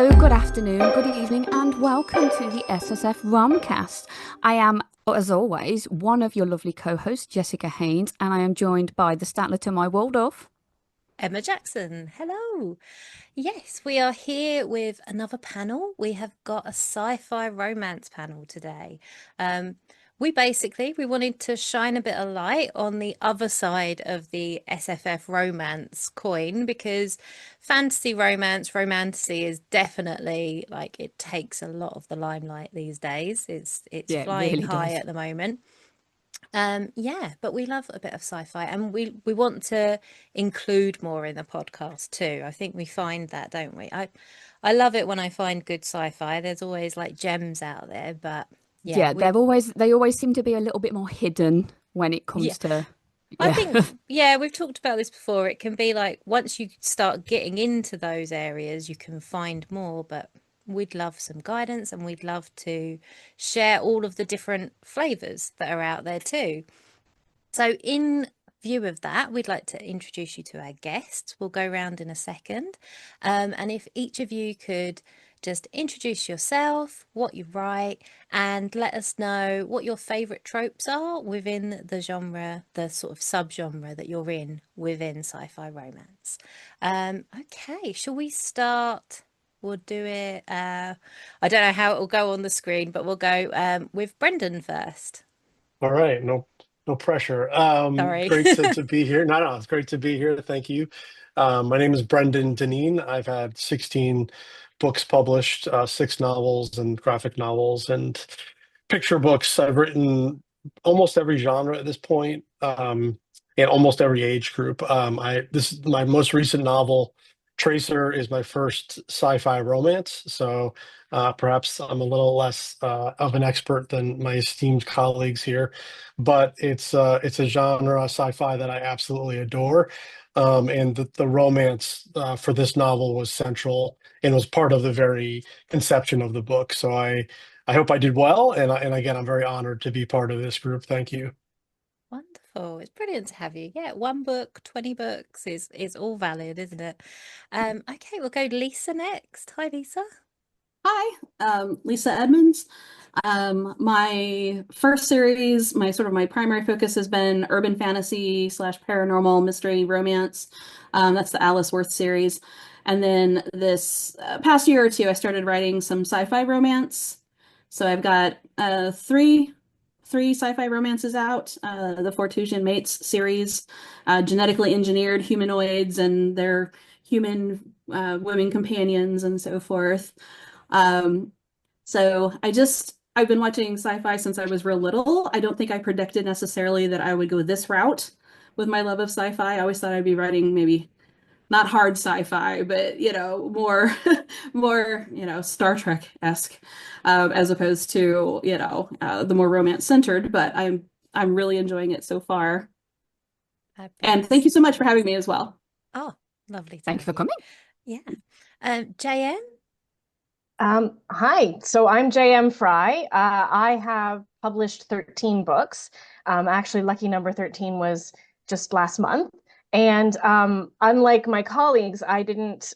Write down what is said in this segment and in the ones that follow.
Hello, good afternoon, good evening, and welcome to the SSF Romcast. I am, as always, one of your lovely co-hosts, Jessica Haynes, and I am joined by the Statler to my Waldorf. Emma Jackson, hello. Yes, we are here with another panel. We have got a sci-fi romance panel today. Um, we wanted to shine a bit of light on the other side of the SFF romance coin because fantasy romance, romantasy is definitely like it takes a lot of the limelight these days. It's Yeah, it flying really high does. at the moment. Yeah, but we love a bit of sci-fi and we want to include more in the podcast too. I think we find that, don't we? I love it when I find good sci-fi. There's always like gems out there, but yeah, Yeah, they always seem to be a little bit more hidden when it yeah, comes to I yeah. think yeah, we've talked about this before. It can be like once you start getting into those areas, you can find more, but we'd love some guidance and we'd love to share all of the different flavors that are out there too. So, in view of that, we'd like to introduce you to our guests. We'll go round in a second. And if each of you could just introduce yourself, what you write, and let us know what your favourite tropes are within the genre, the sort of subgenre that you're in within sci-fi romance. Okay, shall we start? We'll do it. I don't know how it will go on the screen, but we'll go with Brendan first. All right, no pressure. Sorry. Great to be here. No, it's great to be here. Thank you. My name is Brendan Deneen. I've had 16 books published, six novels and graphic novels and picture books. I've written almost every genre at this point, and almost every age group. I this is my most recent novel. Tracer is my first sci-fi romance, so perhaps I'm a little less of an expert than my esteemed colleagues here, but it's a genre sci-fi that I absolutely adore. And the romance for this novel was central and was part of the very conception of the book. So I hope I did well, and again, I'm very honored to be part of this group. Thank you. Wonderful. It's brilliant to have you. Yeah, one book, 20 books is all valid, isn't it? Okay, we'll go Lisa next. Hi, Lisa. Hi, Lisa Edmonds. My first series, my primary focus has been urban fantasy slash paranormal mystery romance. That's the Alice Worth series. And then this past year or two, I started writing some sci-fi romance. So I've got three sci-fi romances out. The Fortusian Mates series, genetically engineered humanoids and their human women companions and so forth. Um, I've been watching sci-fi since I was real little. I don't think I predicted necessarily that I would go this route with my love of sci-fi. I always thought I'd be writing maybe not hard sci-fi, but more more, Star Trek-esque, as opposed to, the more romance centered, but I'm really enjoying it so far. And thank Fabulous. you so much for having me as well. Oh, lovely to Thank you have for you. coming. Yeah. JM? Hi, so I'm JM Fry. I have published 13 books. Actually, lucky number 13 was just last month. And unlike my colleagues, I didn't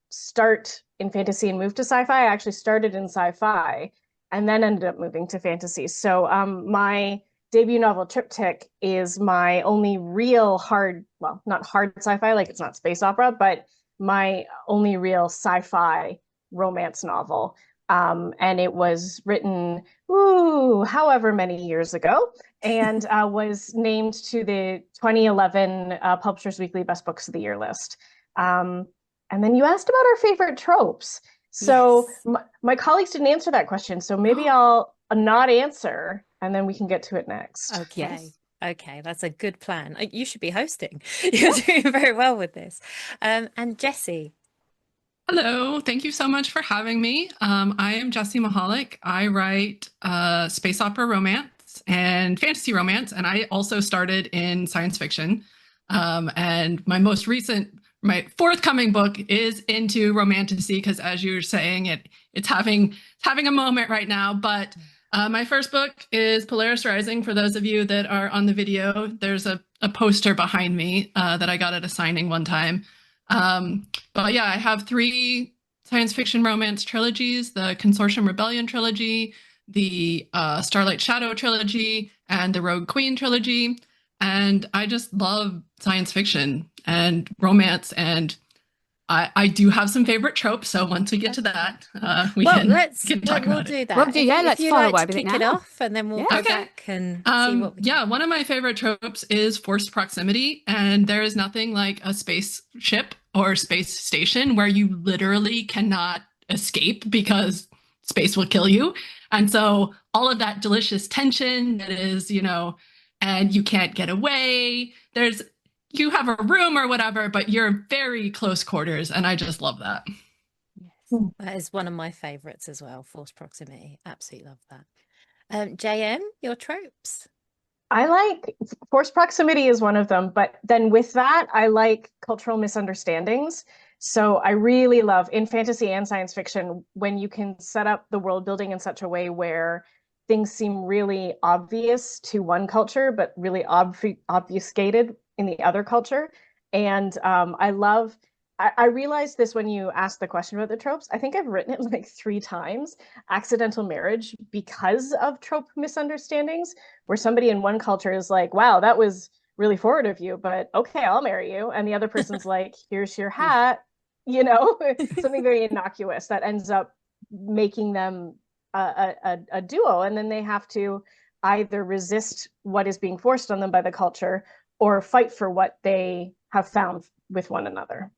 start in fantasy and move to sci-fi. I actually started in sci-fi and then ended up moving to fantasy. So my debut novel, Triptych, is my only real hard, well, not hard sci-fi, like it's not space opera, but my only real sci-fi romance novel. And it was written, however many years ago, and was named to the 2011 Publishers Weekly Best Books of the Year list. And then you asked about our favorite tropes. So Yes. my colleagues didn't answer that question. So maybe I'll not answer, and then we can get to it next. Okay. Yes. Okay, that's a good plan. You should be hosting. You're doing very well with this. And Jessie. Hello, thank you so much for having me. I am Jessie Mihalik. I write space opera romance and fantasy romance, and I also started in science fiction. And my forthcoming book is into romantasy because, as you were saying, it's having a moment right now. But my first book is Polaris Rising. For those of you that are on the video, there's a poster behind me that I got at a signing one time. But yeah, I have three science fiction romance trilogies, the Consortium Rebellion trilogy, the Starlight Shadow trilogy, and the Rogue Queen trilogy. And I just love science fiction and romance, and I do have some favorite tropes. So once we get to that, we can talk about do it. that. Well, yeah, if let's you fire like away to with it kick it now. off, and then we'll Yeah. go Okay. back and see what we yeah, one of my favorite tropes is forced proximity, and there is nothing like a spaceship or space station where you literally cannot escape because space will kill you. And so all of that delicious tension that is, and you can't get away. You have a room or whatever, but you're very close quarters, and I just love that. Yes, that is one of my favorites as well. Forced proximity, absolutely love that. JM, your tropes? I like forced proximity is one of them, but then with that, I like cultural misunderstandings. So I really love in fantasy and science fiction when you can set up the world building in such a way where things seem really obvious to one culture, but really obfuscated in the other culture. And I realized this when you asked the question about the tropes. I think I've written it like 3 times, accidental marriage, because of trope misunderstandings, where somebody in one culture is like, wow, that was really forward of you, but okay, I'll marry you. And the other person's like, here's your hat, something very innocuous that ends up making them a duo. And then they have to either resist what is being forced on them by the culture or fight for what they have found with one another.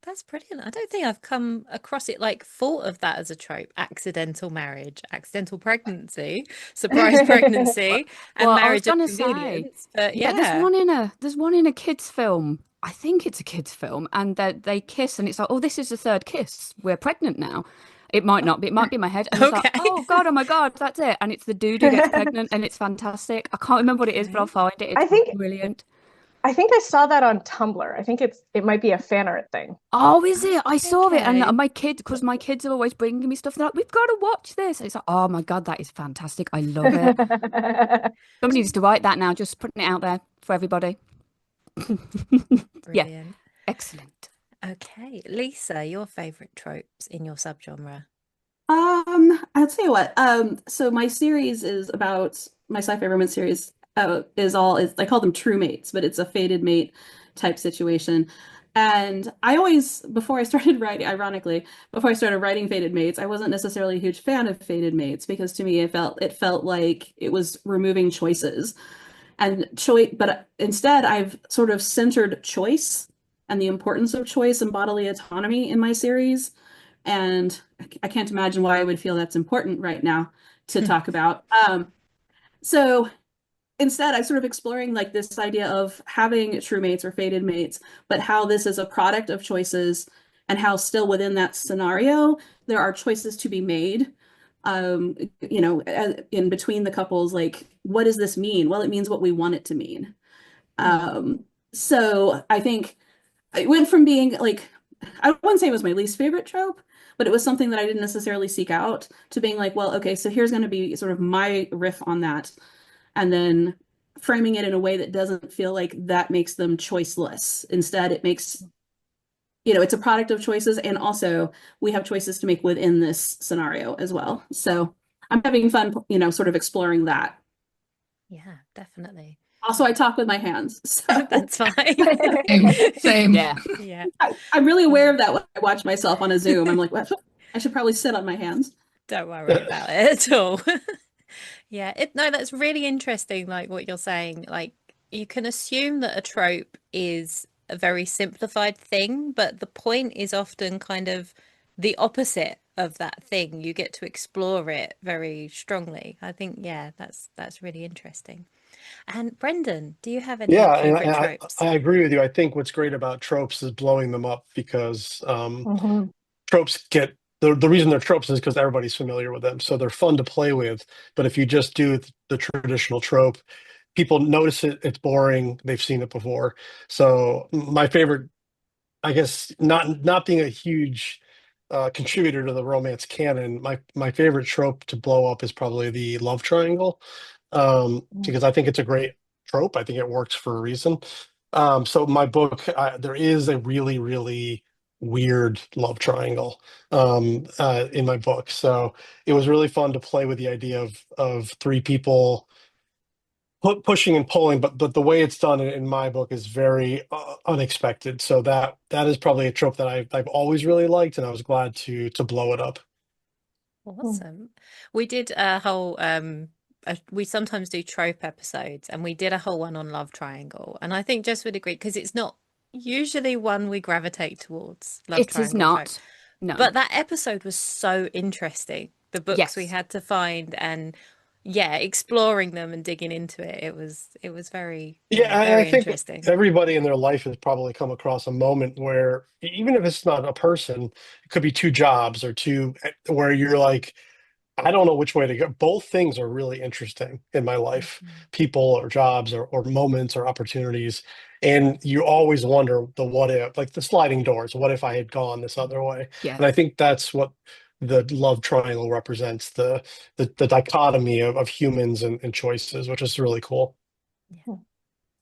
That's brilliant. I don't think I've come across it, like thought of that as a trope. Accidental marriage, accidental pregnancy, surprise pregnancy, and Well, I was marriage of gonna say, convenience. But yeah, there's one in a kids film. I think it's a kids film, and they kiss, and it's like, oh, this is the third kiss. We're pregnant now. It might not be. It might be in my head. And it's like, Okay. oh my God, that's it. And it's the dude who gets pregnant, and it's fantastic. I can't remember what it is, but I'll find it. It's brilliant. I think I saw that on Tumblr. I think it might be a fan art thing. Oh, is it? I saw it, and Okay. my kids, because my kids are always bringing me stuff. They're like, we've got to watch this. And it's like, oh my God, that is fantastic. I love it. Somebody needs to write that now, just putting it out there for everybody. Yeah, Brilliant. excellent. Okay, Lisa, your favorite tropes in your subgenre? I'll tell you what. So my series is about my sci-fi romance series. I call them true mates, but it's a fated mate type situation. And I always, before I started writing fated mates, I wasn't necessarily a huge fan of fated mates because to me it felt like it was removing choices and choice. But instead, I've sort of centered choice and the importance of choice and bodily autonomy in my series. And I can't imagine why I would feel that's important right now to talk about. So instead, I'm sort of exploring like this idea of having true mates or fated mates, but how this is a product of choices and how still within that scenario, there are choices to be made. In between the couples, like, what does this mean? Well, it means what we want it to mean. So I think it went from being like, I wouldn't say it was my least favorite trope, but it was something that I didn't necessarily seek out, to being like, well, okay, so here's going to be sort of my riff on that. And then framing it in a way that doesn't feel like that makes them choiceless. Instead, it makes, it's a product of choices. And also we have choices to make within this scenario as well. So I'm having fun, sort of exploring that. Yeah, definitely. Also, I talk with my hands. So That's fine. Same. Yeah. Yeah. I'm really aware of that when I watch myself on a Zoom. I'm like, well, I should probably sit on my hands. Don't worry about it at all. Yeah, that's really interesting, like what you're saying. Like, you can assume that a trope is a very simplified thing, but the point is often kind of the opposite of that thing. You get to explore it very strongly. I think, yeah, that's really interesting. And Brendan, do you have any favorite tropes? I agree with you. I think what's great about tropes is blowing them up because tropes get the reason they're tropes is because everybody's familiar with them, so they're fun to play with. But if you just do the traditional trope, people notice it, it's boring, they've seen it before. So my favorite, I guess, not being a huge contributor to the romance canon, my favorite trope to blow up is probably the love triangle, because I think it's a great trope. I think it works for a reason. So my book, there is a really, really weird love triangle in my book. So it was really fun to play with the idea of three people pushing and pulling, but the way it's done in my book is very unexpected. So that is probably a trope that I've always really liked, and I was glad to blow it up. Awesome. We did a whole we sometimes do trope episodes, and we did a whole one on love triangle. And I think Jess would agree, because it's not usually one we gravitate towards, love It is triangle trope. not. No. But that episode was so interesting. The books we Yes. had to find, and yeah, exploring them and digging into it. It was very, Yeah, I very think interesting. everybody in their life has probably come across a moment where, even if it's not a person, it could be two jobs or two, where you're like, I don't know which way to go. Both things are really interesting in my life, people or jobs or moments or opportunities. And you always wonder the what if, like the sliding doors. What if I had gone this other way? Yeah. And I think that's what the love triangle represents, the dichotomy of humans and choices, which is really cool.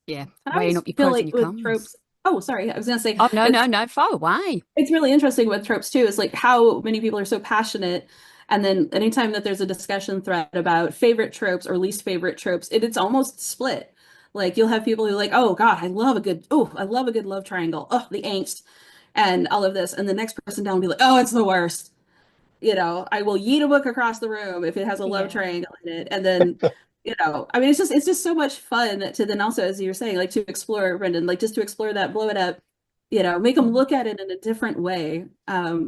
Yeah. And I Weighing always up your feel pros like and your with cons. tropes. Oh, sorry. I was gonna say Oh, no, it's, no, far away. it's really interesting with tropes too, is like how many people are so passionate. And then anytime that there's a discussion thread about favorite tropes or least favorite tropes, it's almost split. Like you'll have people who are like, oh God, I love a good love triangle. Oh, the angst and all of this. And the next person down will be like, oh, it's the worst. I will yeet a book across the room if it has a love Yeah. triangle in it. And then, I mean, it's just so much fun to then also, as you were saying, like to explore, Brendan, like just to explore that, blow it up, make them look at it in a different way.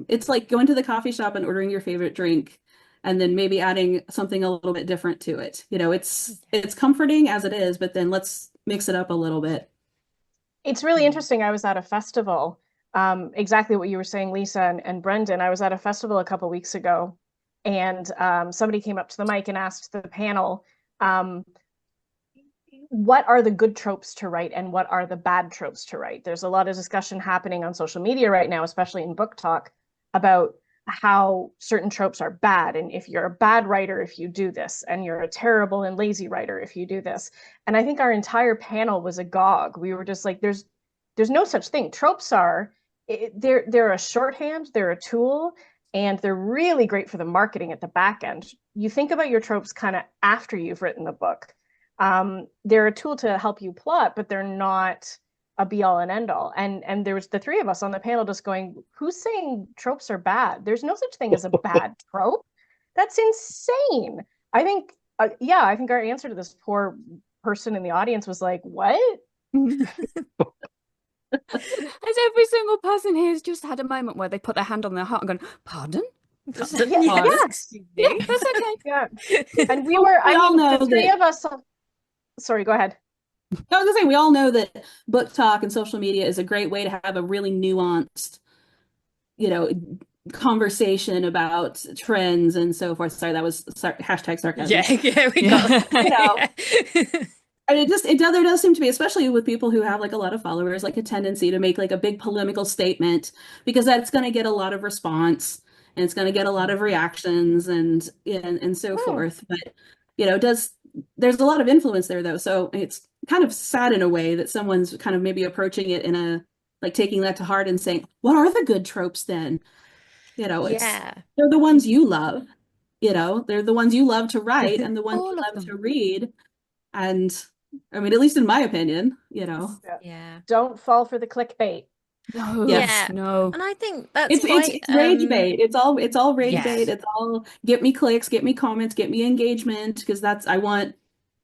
It's like going to the coffee shop and ordering your favorite drink and then maybe adding something a little bit different to it. It's comforting as it is, but then let's mix it up a little bit. It's really interesting. I was at a festival, exactly what you were saying, Lisa and Brendan. I was at a festival a couple weeks ago, and somebody came up to the mic and asked the panel, what are the good tropes to write and what are the bad tropes to write? There's a lot of discussion happening on social media right now, especially in book talk, about how certain tropes are bad. And if you're a bad writer, if you do this, and you're a terrible and lazy writer, if you do this. And I think our entire panel was agog. We were just like, there's no such thing. Tropes are, they're a shorthand, they're a tool, and they're really great for the marketing at the back end. You think about your tropes kind of after you've written the book. They're a tool to help you plot, but they're not a be all and end all. And there was the three of us on the panel just going, who's saying tropes are bad? There's no such thing as a bad trope. That's insane. I think our answer to this poor person in the audience was like, what? As every single person here has just had a moment where they put their hand on their heart and gone, pardon? Yes. Yeah, that's okay. Yeah. And we were, We all know the three that- of us, sorry, go ahead. I was gonna say, we all know that book talk and social media is a great way to have a really nuanced, conversation about trends and so forth. Sorry, that was hashtag sarcasm. Yeah, we got And there does seem to be, especially with people who have like a lot of followers, like a tendency to make like a big polemical statement because that's going to get a lot of response and it's going to get a lot of reactions and so forth. But there's a lot of influence there though, so it's kind of sad in a way that someone's kind of maybe approaching it in a like taking that to heart and saying, what are the good tropes then? They're the ones you love. They're the ones you love to write and the ones All you of love them. to read. And I mean, at least in my opinion, Yeah. Don't fall for the clickbait. No, Yes. no. And I think that's it's rage bait. It's all rage Yes. bait. It's all get me clicks, get me comments, get me engagement, because I want,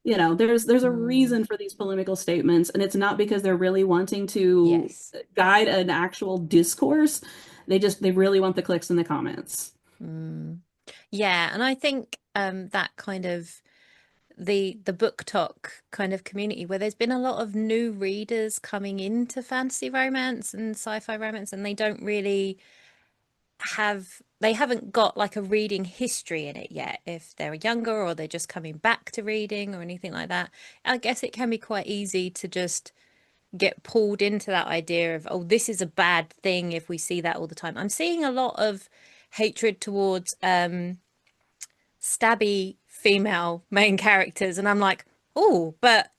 there's a reason for these polemical statements, and it's not because they're really wanting to guide an actual discourse. They really want the clicks and the comments. Yeah, and I think that kind of the book talk kind of community where there's been a lot of new readers coming into fantasy romance and sci-fi romance, and they haven't got like a reading history in it yet, if they're younger or they're just coming back to reading or anything like that. I guess it can be quite easy to just get pulled into that idea of, oh, this is a bad thing if we see that all the time. I'm seeing a lot of hatred towards stabby female main characters, and I'm like, oh, but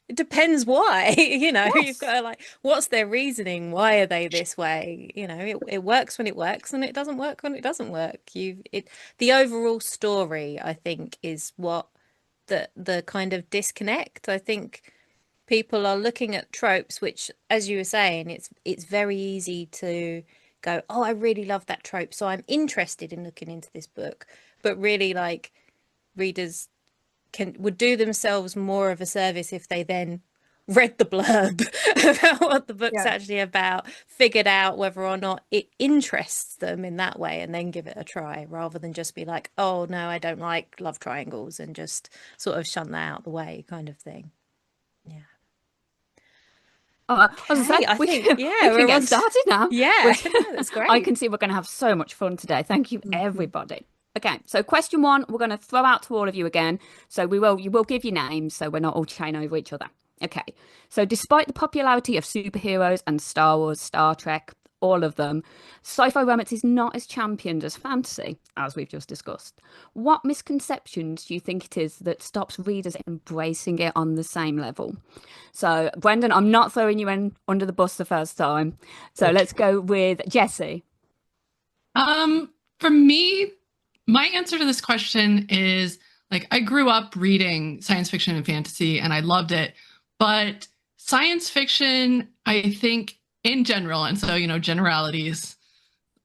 it depends why. You know, Yes. you've got to like, what's their reasoning? Why are they this way? You know, it works when it works and it doesn't work when it doesn't work. The overall story, I think, is what the kind of disconnect. I think people are looking at tropes, which, as you were saying, it's very easy to go, oh, I really love that trope, so I'm interested in looking into this book. But really, like, readers would do themselves more of a service if they then read the blurb about what the book's Yeah. actually about, figured out whether or not it interests them in that way, and then give it a try, rather than just be like, oh no, I don't like love triangles, and just sort of shunt that out the way, kind of thing. Yeah. As I said, Okay, I we think, can, yeah, we can get started now. Yeah, no, that's great. I can see we're going to have so much fun today. Thank you, everybody. Okay, so question one, we're going to throw out to all of you again. So you will give your names, so we're not all chain over each other. Okay, so despite the popularity of superheroes and Star Wars, Star Trek, all of them, sci-fi romance is not as championed as fantasy, as we've just discussed. What misconceptions do you think it is that stops readers embracing it on the same level? So, Brendan, I'm not throwing you in under the bus the first time. So let's go with Jessie. For me, my answer to this question is like, I grew up reading science fiction and fantasy and I loved it, but science fiction, I think in general, and so, you know, generalities,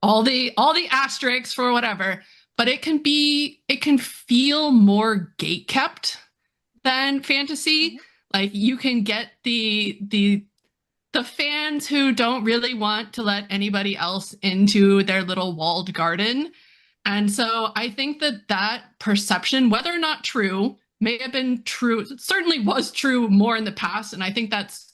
all the asterisks for whatever, but it can feel more gatekept than fantasy. Like, you can get the fans who don't really want to let anybody else into their little walled garden. And so I think that perception, whether or not true, may have been true, it certainly was true more in the past. And I think that's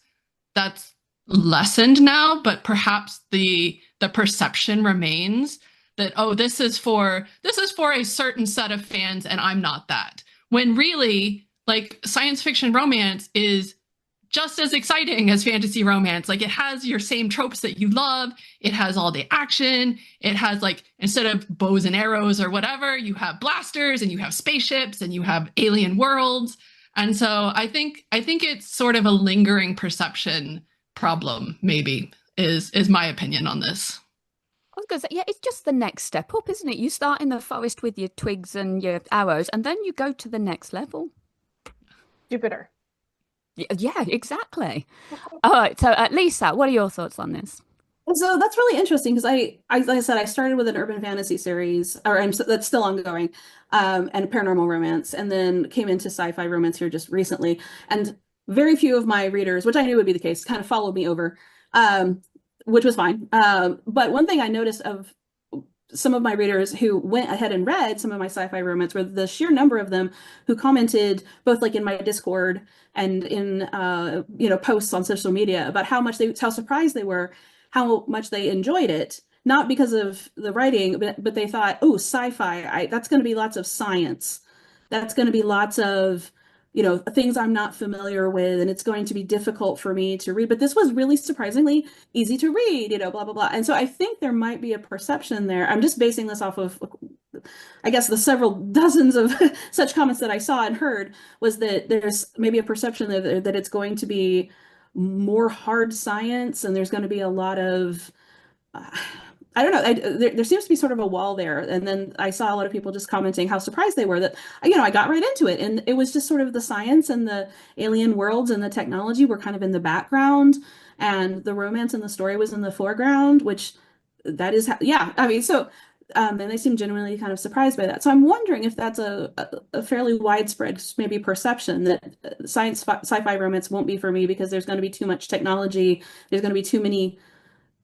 lessened now, but perhaps the perception remains that, oh, this is for a certain set of fans and I'm not that. When really, like, science fiction romance is just as exciting as fantasy romance. Like, it has your same tropes that you love. It has all the action. It has, like, instead of bows and arrows or whatever, you have blasters and you have spaceships and you have alien worlds. And so I think it's sort of a lingering perception problem, maybe, is my opinion on this. I was going to say, yeah, it's just the next step up, isn't it? You start in the forest with your twigs and your arrows, and then you go to the next level. Jupiter. Yeah, exactly. All right, so Lisa, what are your thoughts on this? So that's really interesting because like I said, I started with an urban fantasy series, that's still ongoing, and paranormal romance, and then came into sci-fi romance here just recently. And very few of my readers, which I knew would be the case, kind of followed me over, which was fine. But one thing I noticed of some of my readers who went ahead and read some of my sci-fi romance were the sheer number of them who commented both like in my Discord and in posts on social media about how surprised they were, how much they enjoyed it, not because of the writing, but they thought, oh, sci-fi, that's going to be lots of science, that's going to be lots of things I'm not familiar with, and it's going to be difficult for me to read. But this was really surprisingly easy to read, blah, blah, blah. And so I think there might be a perception there. I'm just basing this off of, I guess, the several dozens of such comments that I saw and heard, was that there's maybe a perception that it's going to be more hard science, and there's going to be a lot of I don't know. There seems to be sort of a wall there. And then I saw a lot of people just commenting how surprised they were that, I got right into it. And it was just sort of the science and the alien worlds and the technology were kind of in the background. And the romance and the story was in the foreground, which that is, yeah. I mean, so, and they seem genuinely kind of surprised by that. So I'm wondering if that's a fairly widespread, maybe perception that sci-fi romance won't be for me because there's going to be too much technology. There's going to be too many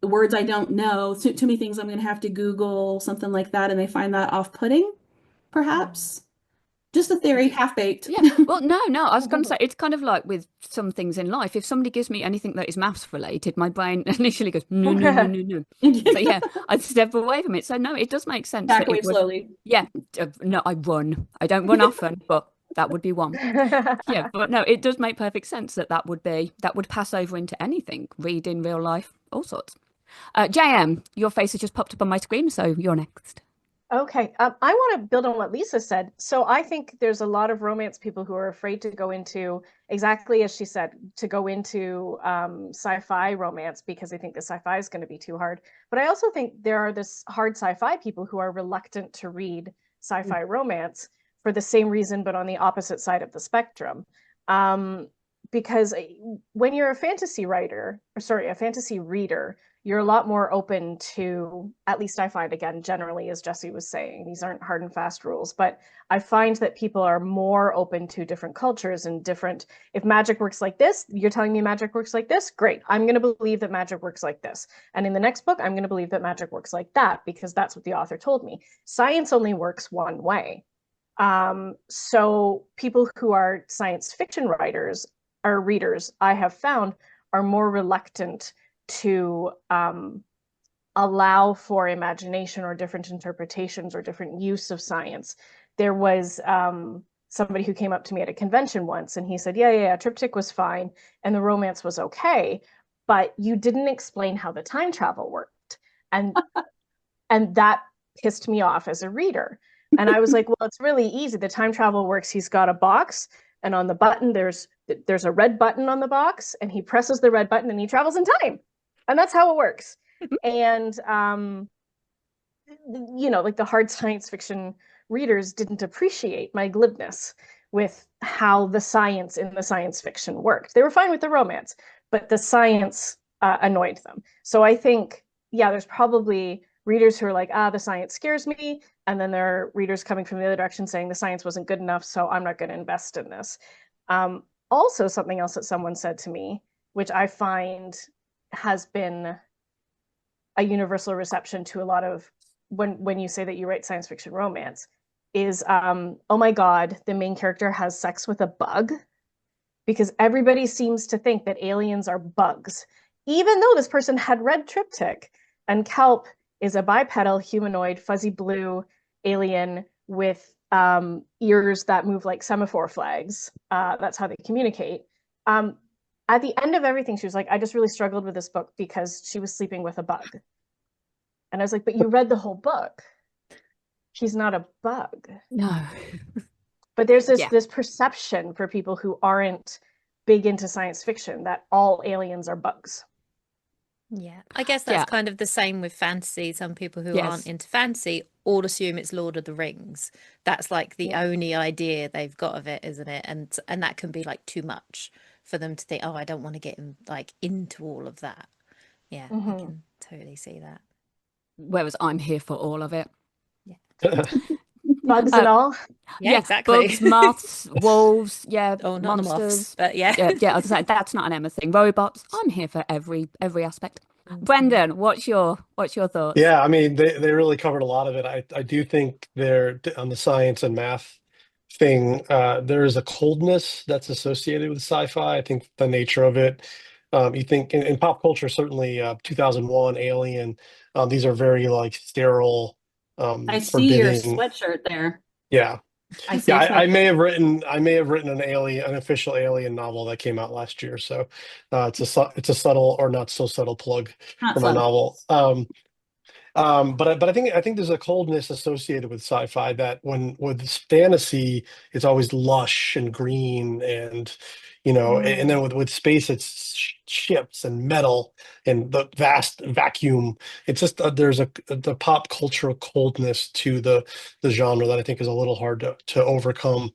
words I don't know, too many things I'm going to have to Google, something like that, and they find that off-putting, perhaps. Just a theory, half-baked. Yeah, well, no, I was going to say, it's kind of like with some things in life. If somebody gives me anything that is maths related, my brain initially goes, no. So yeah, I step away from it. So no, it does make sense. Back away slowly. Yeah, no, I run. I don't run often, but that would be one. Yeah, but no, it does make perfect sense that would pass over into anything, reading, real life, all sorts. JM, your face has just popped up on my screen, so you're next. Okay, I want to build on what Lisa said. So I think there's a lot of romance people who are afraid to go into, exactly as she said, to go into sci-fi romance because they think the sci-fi is going to be too hard. But I also think there are this hard sci-fi people who are reluctant to read sci-fi romance for the same reason, but on the opposite side of the spectrum. Because when you're a fantasy writer, or sorry, a fantasy reader, you're a lot more open to, at least I find, again, generally, as Jessie was saying, these aren't hard and fast rules, but I find that people are more open to different cultures and different, if magic works like this, you're telling me magic works like this, great. I'm going to believe that magic works like this. And in the next book, I'm going to believe that magic works like that because that's what the author told me. Science only works one way. So people who are science fiction writers or readers, I have found, are more reluctant to allow for imagination or different interpretations or different use of science. There was somebody who came up to me at a convention once and he said, yeah, Triptych was fine and the romance was okay, but you didn't explain how the time travel worked. And that pissed me off as a reader. And I was like, well, it's really easy. The time travel works. He's got a box and on the button, there's a red button on the box and he presses the red button and he travels in time. And that's how it works. And, like the hard science fiction readers didn't appreciate my glibness with how the science in the science fiction worked. They were fine with the romance, but the science annoyed them. So I think, there's probably readers who are like, the science scares me. And then there are readers coming from the other direction saying the science wasn't good enough, so I'm not going to invest in this. Also, something else that someone said to me, which I find has been a universal reception to a lot of when you say that you write science fiction romance, is, oh my God, the main character has sex with a bug. Because everybody seems to think that aliens are bugs, even though this person had read Triptych. And Kelp is a bipedal, humanoid, fuzzy blue alien with ears that move like semaphore flags. That's how they communicate. At the end of everything, she was like, I just really struggled with this book because she was sleeping with a bug. And I was like, but you read the whole book. She's not a bug. No. But there's this perception for people who aren't big into science fiction that all aliens are bugs. Yeah, I guess that's kind of the same with fantasy. Some people who aren't into fantasy all assume it's Lord of the Rings. That's like the only idea they've got of it, isn't it? And that can be like too much for them to think, oh, I don't want to get into all of that. Yeah, I can totally see that. Whereas I'm here for all of it. Yeah. Bugs and all. Yeah, exactly. Bugs, moths, wolves, not monsters. The moths, but yeah. I was like, that's not an Emma thing. Robots. I'm here for every aspect. Brendan, what's your thoughts? Yeah, I mean, they really covered a lot of it. I do think they're on the science and math thing. There is a coldness that's associated with sci-fi. I think the nature of it. You think in pop culture, certainly 2001, Alien. These are very sterile. I see your forbidding. sweatshirt there. Yeah. I see. I may have written an official Alien novel that came out last year. So it's a subtle or not so subtle plug for my novel. But I think there's a coldness associated with sci-fi that with fantasy, it's always lush and green and and then with space, it's ships and metal and the vast vacuum. It's just there's the pop cultural coldness to the genre that I think is a little hard to overcome.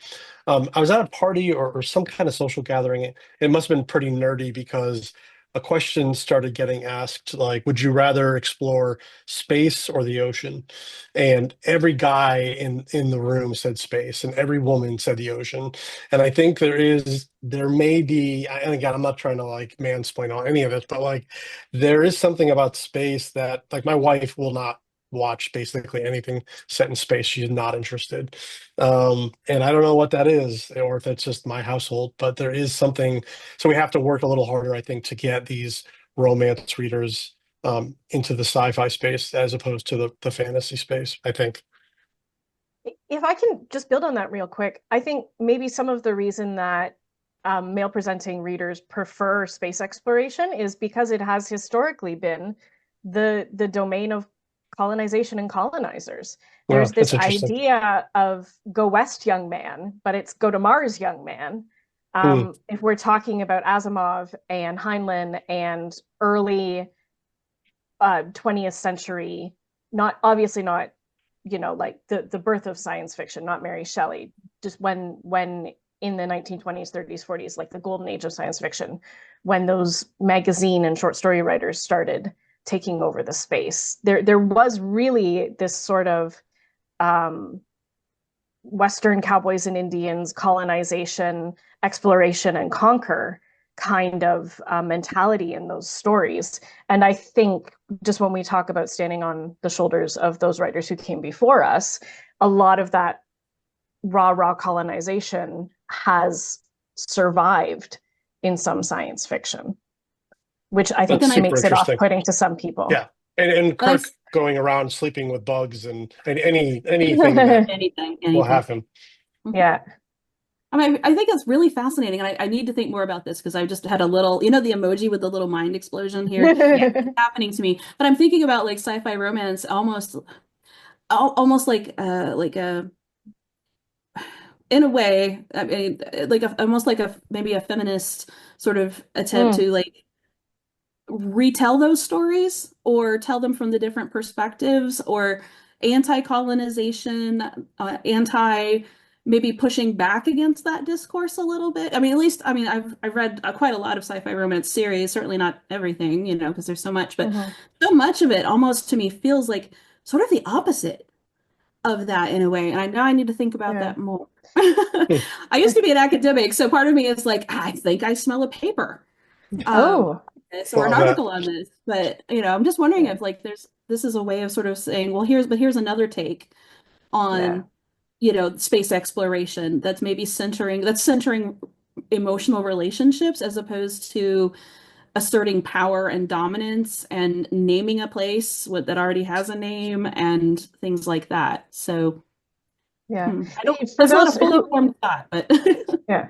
I was at a party or some kind of social gathering. It must have been pretty nerdy because a question started getting asked, like, would you rather explore space or the ocean? And every guy in the room said space, and every woman said the ocean. And I think there may be, and again, I'm not trying to mansplain on any of this, but there is something about space that my wife will not watch basically anything set in space. She's not interested. And I don't know what that is, or if it's just my household, but there is something. So we have to work a little harder, I think, to get these romance readers into the sci-fi space as opposed to the fantasy space, I think. If I can just build on that real quick, I think maybe some of the reason that male presenting readers prefer space exploration is because it has historically been the domain of colonization and colonizers. Wow, There's this that's interesting. idea of go west, young man, but it's go to Mars, young man. If we're talking about Asimov and Heinlein and early 20th century, not obviously not, you know, like the birth of science fiction, not Mary Shelley, just when in the 1920s, 30s, 40s, like the golden age of science fiction, when those magazine and short story writers started taking over the space. There was really this sort of Western cowboys and Indians, colonization, exploration, and conquer kind of mentality in those stories. And I think just when we talk about standing on the shoulders of those writers who came before us, a lot of that raw colonization has survived in some science fiction, which I think makes it off-putting to some people. Yeah, and Kirk going around sleeping with bugs and anything that anything will happen. Yeah. I mean, I think it's really fascinating, and I need to think more about this because I just had a little, you know, the emoji with the little mind explosion here. Yeah, it's happening to me. But I'm thinking about like sci-fi romance, almost like a, in a way, I mean, like almost like maybe a feminist sort of attempt to like retell those stories or tell them from the different perspectives, or anti-colonization, maybe pushing back against that discourse a little bit. I mean, at least, I mean, I've read quite a lot of sci-fi romance series, certainly not everything, you know, because there's so much, but so much of it almost to me feels like sort of the opposite of that in a way. And I know I need to think about that more. I used to be an academic, so part of me is like, I think I smell a paper. Or an article on this, but you know, I'm just wondering if like this is a way of sort of saying, well, here's another take on you know, space exploration that's maybe centering emotional relationships as opposed to asserting power and dominance and naming a place that already has a name and things like that. So that's not a fully formed thought, but yeah.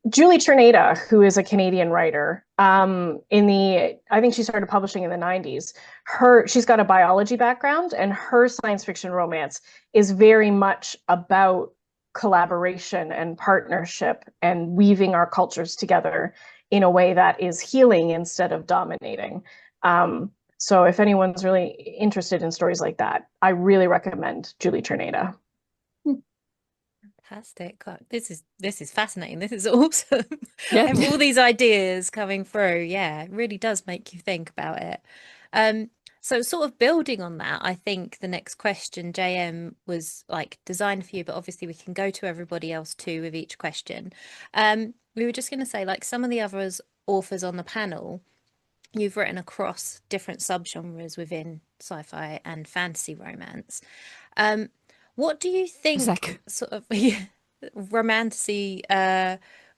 Julie Terneda, who is a Canadian writer, I think she started publishing in the 90s. She's got a biology background, and her science fiction romance is very much about collaboration and partnership and weaving our cultures together in a way that is healing instead of dominating. So if anyone's really interested in stories like that, I really recommend Julie Terneda. Fantastic. God, this is fascinating. This is awesome. Yeah. All these ideas coming through. Yeah, it really does make you think about it. So sort of building on that, I think the next question, JM, was like designed for you, but obviously we can go to everybody else too with each question. We were just going to say, like, some of the other authors on the panel, you've written across different subgenres within sci-fi and fantasy romance. What do you think sort of romantasy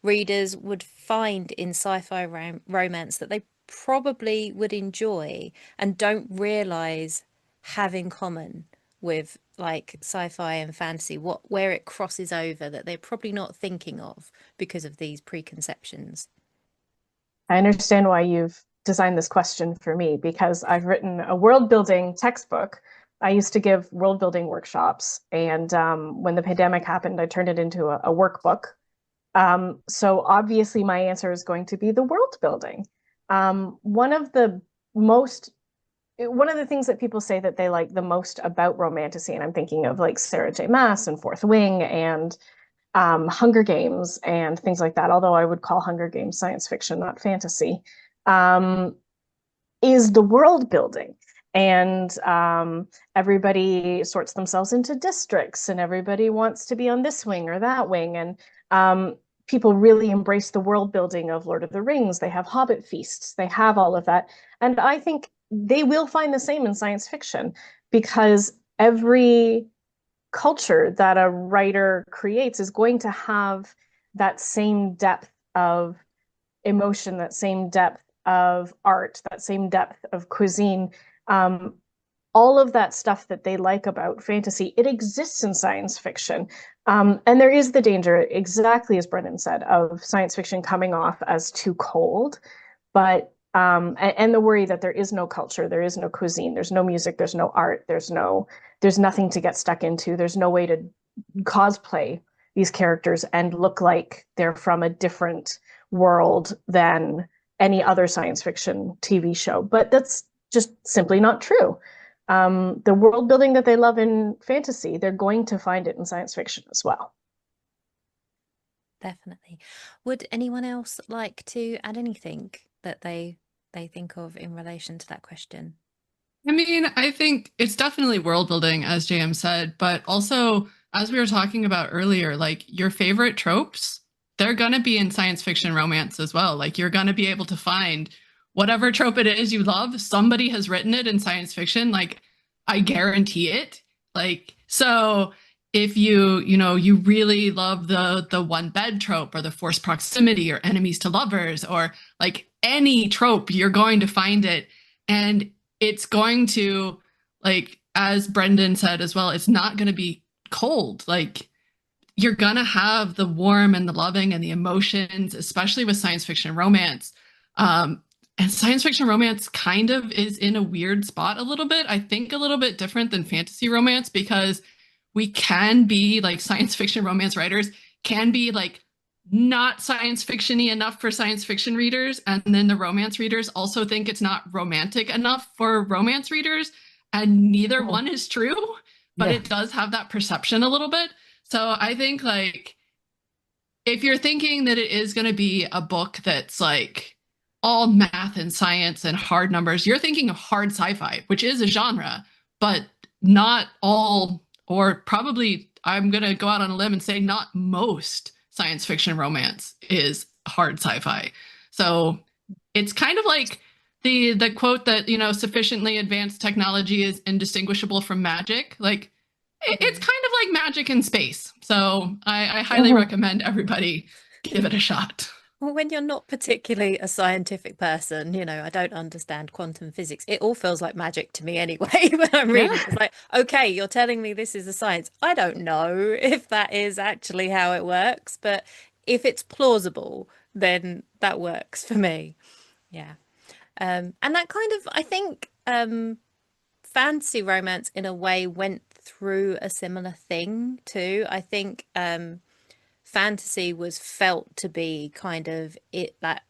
readers would find in sci-fi romance that they probably would enjoy and don't realize have in common with like sci-fi and fantasy, where it crosses over that they're probably not thinking of because of these preconceptions? I understand why you've designed this question for me, because I've written a world building textbook. I used to give world building workshops, and when the pandemic happened, I turned it into a workbook. So obviously my answer is going to be the world building. One of the things that people say that they like the most about romantasy, and I'm thinking of like Sarah J. Maas and Fourth Wing and Hunger Games and things like that, although I would call Hunger Games science fiction, not fantasy, is the world building. And everybody sorts themselves into districts, and everybody wants to be on this wing or that wing. And people really embrace the world building of Lord of the Rings. They have Hobbit feasts. They have all of that. And I think they will find the same in science fiction, because every culture that a writer creates is going to have that same depth of emotion, that same depth of art, that same depth of cuisine. All of that stuff that they like about fantasy, it exists in science fiction. And there is the danger, exactly as Brendan said, of science fiction coming off as too cold. But and the worry that there is no culture, there is no cuisine, there's no music, there's no art, there's nothing to get stuck into. There's no way to cosplay these characters and look like they're from a different world than any other science fiction TV show. But that's just simply not true. The world building that they love in fantasy, they're going to find it in science fiction as well. Definitely. Would anyone else like to add anything that they think of in relation to that question? I mean, I think it's definitely world building, as JM said, but also, as we were talking about earlier, like your favorite tropes, they're going to be in science fiction romance as well. Like you're going to be able to find whatever trope it is you love, somebody has written it in science fiction. Like I guarantee it. Like, so if you really love the one bed trope or the forced proximity or enemies to lovers or like any trope, you're going to find it. And it's going to, like, as Brendan said as well, it's not going to be cold. Like you're going to have the warm and the loving and the emotions, especially with science fiction romance. And science fiction romance kind of is in a weird spot a little bit. I think a little bit different than fantasy romance because we can be like science fiction romance writers can be like not science fiction-y enough for science fiction readers. And then the romance readers also think it's not romantic enough for romance readers. And neither one is true, but it does have that perception a little bit. So I think like if you're thinking that it is going to be a book that's like all math and science and hard numbers, you're thinking of hard sci-fi, which is a genre, but not all, or probably I'm going to go out on a limb and say not most science fiction romance is hard sci-fi. So it's kind of like the quote that, sufficiently advanced technology is indistinguishable from magic. Like it's kind of like magic in space. So I highly recommend everybody give it a shot. Well, when you're not particularly a scientific person, I don't understand quantum physics. It all feels like magic to me anyway when I'm reading. It's like, okay, you're telling me this is a science. I don't know if that is actually how it works, but if it's plausible, then that works for me. Yeah. And that kind of, I think, fantasy romance in a way went through a similar thing too. I think fantasy was felt to be kind of it, that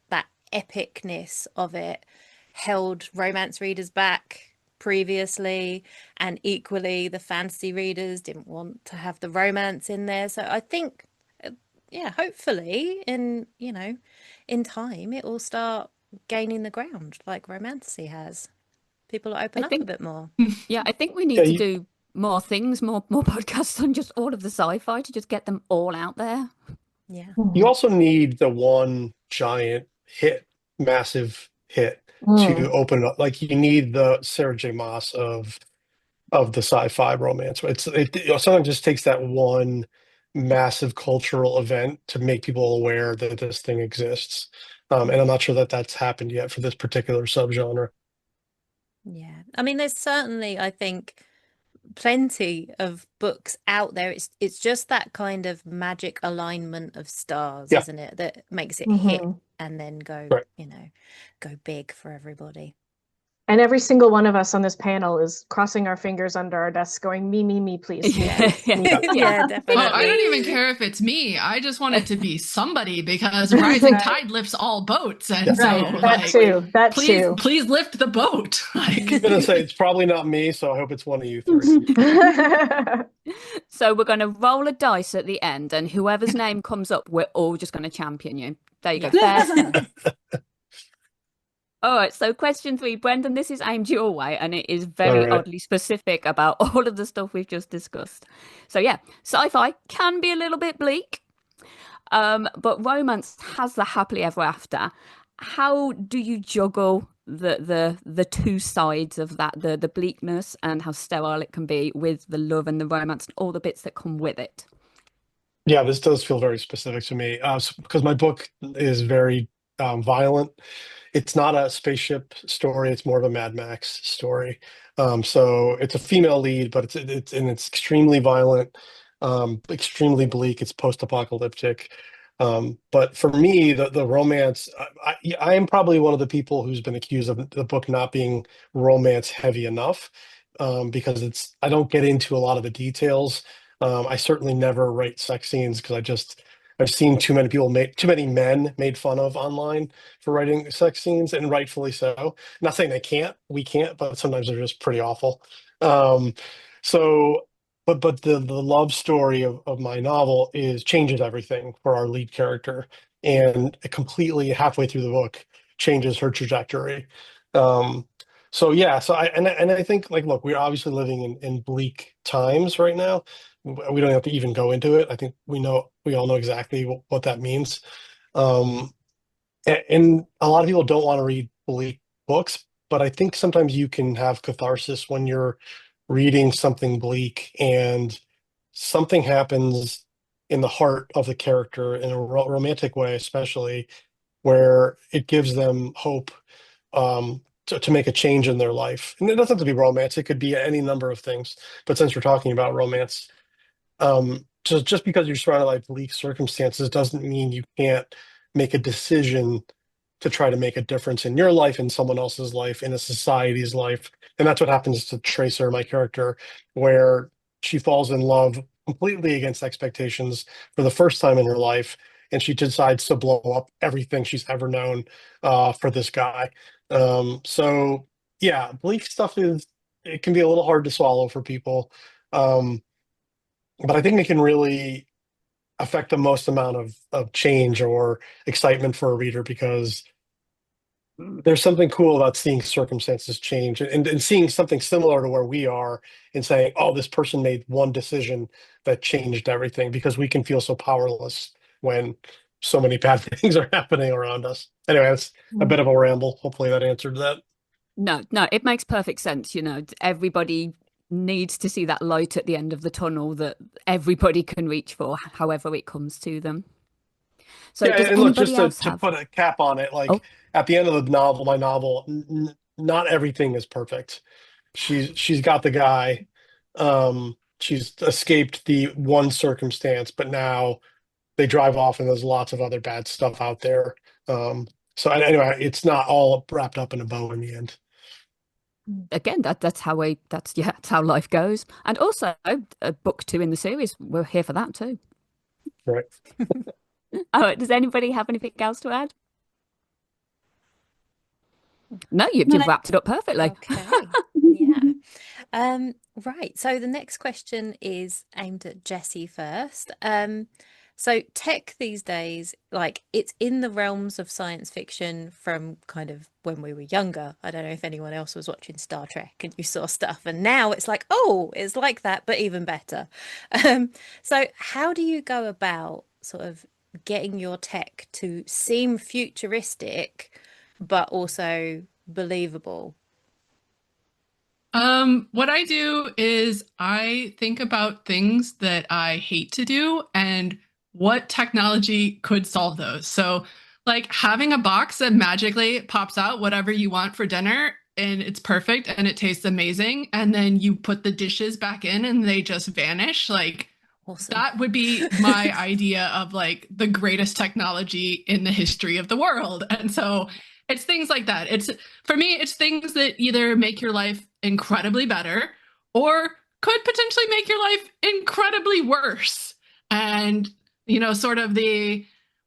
epicness of it held romance readers back previously, and equally the fantasy readers didn't want to have the romance in there. So I think hopefully in time it will start gaining the ground like romantasy has. People will open up a bit more. Yeah, I think we need to do more things, more podcasts on just all of the sci-fi to just get them all out there. Yeah. You also need the one giant hit, massive hit to open up. Like you need the Sarah J. Maas of the sci-fi romance. It sometimes just takes that one massive cultural event to make people aware that this thing exists. And I'm not sure that that's happened yet for this particular subgenre. Yeah. I mean, there's certainly, I think, plenty of books out there. It's just that kind of magic alignment of stars, isn't it, that makes it hit and then go go big for everybody. And every single one of us on this panel is crossing our fingers under our desks going, me, please. Yeah, definitely. Well, I don't even care if it's me. I just want it to be somebody because rising tide lifts all boats. And that too. Please lift the boat. I'm going to say it's probably not me, so I hope it's one of you three. So we're going to roll a dice at the end, and whoever's name comes up, we're all just going to champion you. There you go. All right, so question 3, Brendan, this is aimed your way, and it is very oddly specific about all of the stuff we've just discussed. So yeah, sci-fi can be a little bit bleak, but romance has the happily ever after. How do you juggle the two sides of that, the bleakness and how sterile it can be with the love and the romance and all the bits that come with it? Yeah, this does feel very specific to me because my book is very violent. It's not a spaceship story. It's more of a Mad Max story. So it's a female lead, but it's extremely violent, extremely bleak. It's post-apocalyptic. But for me, the romance, I am probably one of the people who's been accused of the book not being romance heavy enough, because I don't get into a lot of the details. I certainly never write sex scenes because I've seen too many men made fun of online for writing sex scenes, and rightfully so. Not saying we can't, but sometimes they're just pretty awful. Um, so but the love story of my novel changes everything for our lead character, and it completely halfway through the book changes her trajectory. Um, so yeah, I think, like, look, we're obviously living in bleak times right now. We don't have to even go into it. I think we all know exactly what that means. Um, and a lot of people don't want to read bleak books, but I think sometimes you can have catharsis when you're reading something bleak and something happens in the heart of the character in a romantic way, especially, where it gives them hope, to make a change in their life. And it doesn't have to be romance, it could be any number of things. But since we're talking about romance, just because you're surrounded by bleak circumstances doesn't mean you can't make a decision to try to make a difference in your life, in someone else's life, in a society's life. And that's what happens to Tracer, my character, where she falls in love completely against expectations for the first time in her life, and she decides to blow up everything she's ever known, for this guy. So yeah, bleak stuff it can be a little hard to swallow for people. Um, but I think it can really affect the most amount of change or excitement for a reader, because there's something cool about seeing circumstances change, and seeing something similar to where we are, and saying, oh, this person made one decision that changed everything, because we can feel so powerless when so many bad things are happening around us. Anyway, that's a bit of a ramble. Hopefully that answered that. No, it makes perfect sense. Everybody needs to see that light at the end of the tunnel that everybody can reach for, however it comes to them. So Yeah, does and look, anybody just to, else to have? put a cap on it, like, Oh, at the end of the novel, my novel, not everything is perfect. She's got the guy. She's escaped the one circumstance, but now they drive off, and there's lots of other bad stuff out there. So anyway, it's not all wrapped up in a bow in the end. again, that's how life goes. And also, book 2 in the series, we're here for that too. Right. Oh, does anybody have anything else to add? No, you've No, wrapped it up perfectly. Okay. Yeah. Right. So the next question is aimed at Jessie first. So tech these days, like, it's in the realms of science fiction from kind of when we were younger. I don't know if anyone else was watching Star Trek and you saw stuff, and now it's like, oh, it's like that, but even better. So how do you go about sort of getting your tech to seem futuristic, but also believable? What I do is I think about things that I hate to do and what technology could solve those. So, like having a box that magically pops out whatever you want for dinner and it's perfect and it tastes amazing, and then you put the dishes back in and they just vanish. Like, Awesome. that would be my idea of like the greatest technology in the history of the world. And so it's things like that. For me, it's things that either make your life incredibly better or could potentially make your life incredibly worse. And, sort of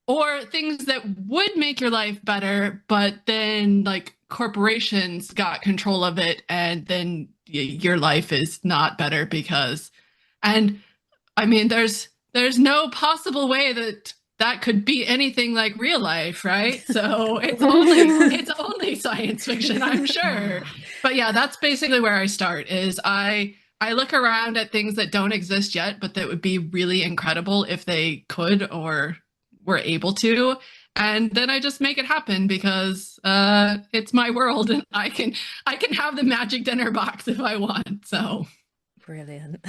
or things that would make your life better, but then like corporations got control of it, and then your life is not better and I mean, there's no possible way that could be anything like real life, right? So it's only science fiction, I'm sure. But yeah, that's basically where I start. Is I look around at things that don't exist yet, but that would be really incredible if they could or were able to. And then I just make it happen because it's my world, and I can have the magic dinner box if I want. So. Brilliant.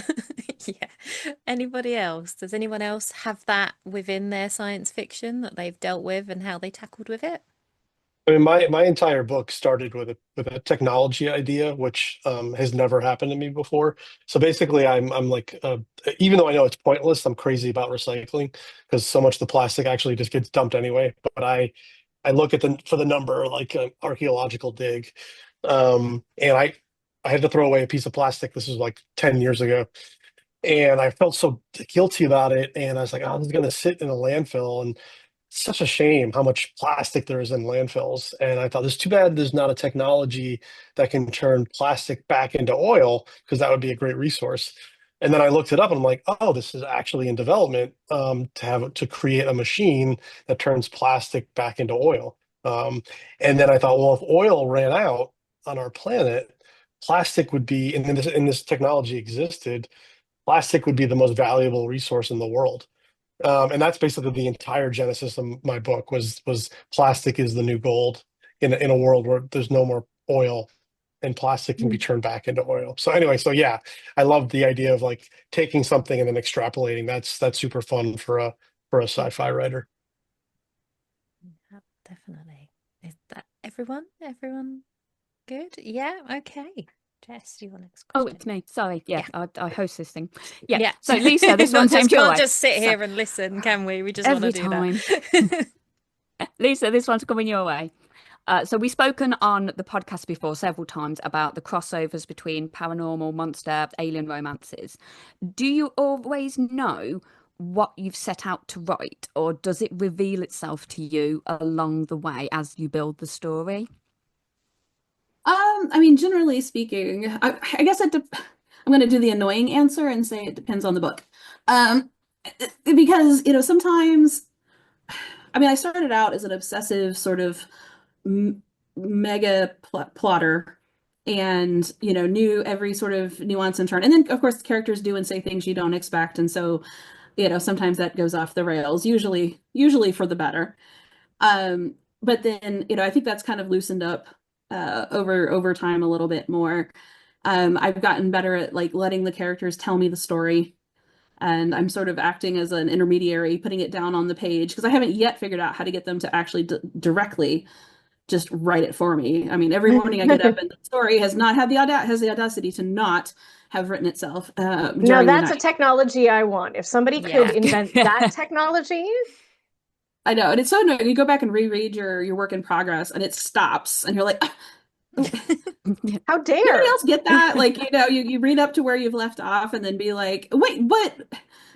Yeah. Anybody else? Does anyone else have that within their science fiction that they've dealt with and how they tackled with it? I mean, my entire book started with a technology idea, which has never happened to me before. So basically, I'm like, even though I know it's pointless, I'm crazy about recycling because so much of the plastic actually just gets dumped anyway. But I look at the for the number like an archaeological dig, and I had to throw away a piece of plastic. This was like 10 years ago, and I felt so guilty about it. And I was like, oh, this is going to sit in a landfill, and it's such a shame how much plastic there is in landfills. And I thought it's too bad there's not a technology that can turn plastic back into oil because that would be a great resource. And then I looked it up and I'm like, oh, this is actually in development to create a machine that turns plastic back into oil. Um, and then I thought, well, if oil ran out on our planet, plastic would be, and this technology existed, plastic would be the most valuable resource in the world. And that's basically the entire genesis of my book was plastic is the new gold in a world where there's no more oil and plastic can be turned back into oil. So anyway, so yeah, I love the idea of like taking something and then extrapolating. That's super fun for a sci-fi writer. Yep, definitely. Is that everyone? Everyone good? Yeah, okay. Jess, do you want next Oh, question? it's me. Sorry. Yeah, Yeah. I host this thing. Yeah. Yeah. So Lisa, this one came just your can't way. just sit So- here and listen, can we? We just want to Every do time. that. Lisa, this one's coming your way. So we've spoken on the podcast before several times about the crossovers between paranormal, monster, alien romances. Do you always know what you've set out to write, or does it reveal itself to you along the way as you build the story? I mean, generally speaking, I guess I'm going to do the annoying answer and say it depends on the book. Because, sometimes, I mean, I started out as an obsessive sort of mega plotter and, knew every sort of nuance and turn. And then, of course, the characters do and say things you don't expect. And so, sometimes that goes off the rails, usually for the better. But then, I think that's kind of loosened up over time a little bit more. I've gotten better at like letting the characters tell me the story, and I'm sort of acting as an intermediary, putting it down on the page because I haven't yet figured out how to get them to actually directly just write it for me. I mean, every morning I get up and the story has not had the audacity to not have written itself No, during that's the a night. technology I want. If somebody could Yeah. invent that technology, I know, and it's so annoying. You go back and reread your work in progress, and it stops, and you're like, how dare? anybody else get that? Like, you read up to where you've left off and then be like, wait,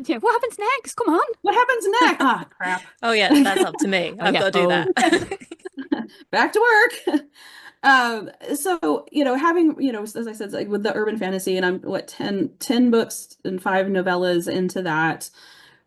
Yeah, what happens next? Come on. what happens next? Ah, crap. Oh yeah, that's up to me. I've yeah. got to do that. Back to work. So, having, as I said, like with the urban fantasy, and I'm 10 books and 5 novellas into that,